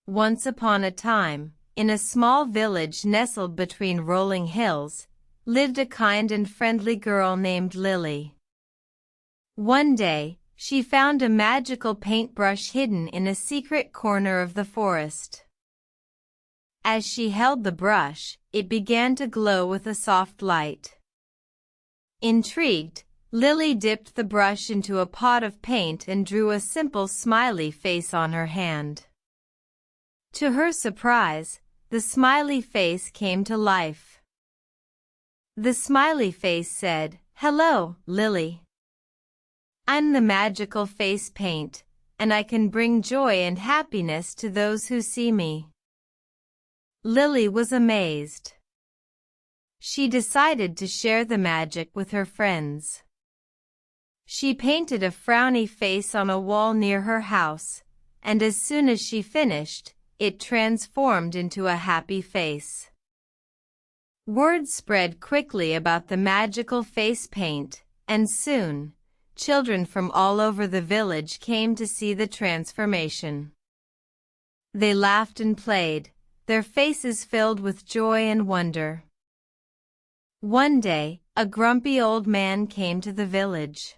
Once upon a time, in a small village nestled between rolling hills, lived a kind and friendly girl named Lily. One day, she found a magical paintbrush hidden in a secret corner of the forest. As she held the brush, it began to glow with a soft light. Intrigued, Lily dipped the brush into a pot of paint and drew a simple smiley face on her hand. To her surprise, the smiley face came to life. The smiley face said, "Hello, Lily. I'm the magical face paint, and I can bring joy and happiness to those who see me." Lily was amazed. She decided to share the magic with her friends. She painted a frowny face on a wall near her house, and as soon as she finished, it transformed into a happy face. Word spread quickly about the magical face paint, and soon, children from all over the village came to see the transformation. They laughed and played, their faces filled with joy and wonder. One day, a grumpy old man came to the village.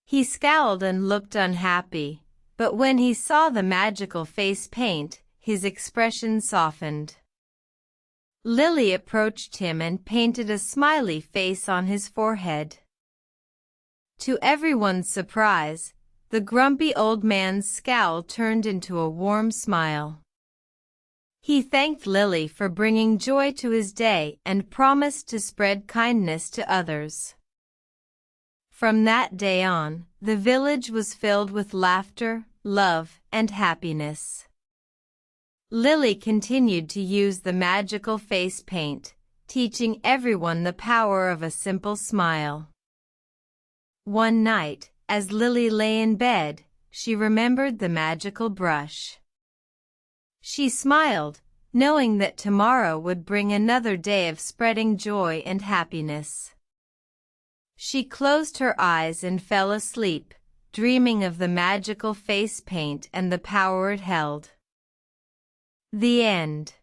He scowled and looked unhappy, but when he saw the magical face paint, his expression softened. Lily approached him and painted a smiley face on his forehead. To everyone's surprise, the grumpy old man's scowl turned into a warm smile. He thanked Lily for bringing joy to his day and promised to spread kindness to others. From that day on, the village was filled with laughter, love, and happiness. Lily continued to use the magical face paint, teaching everyone the power of a simple smile. One night, as Lily lay in bed, she remembered the magical brush. She smiled, knowing that tomorrow would bring another day of spreading joy and happiness. She closed her eyes and fell asleep, dreaming of the magical face paint and the power it held. The end.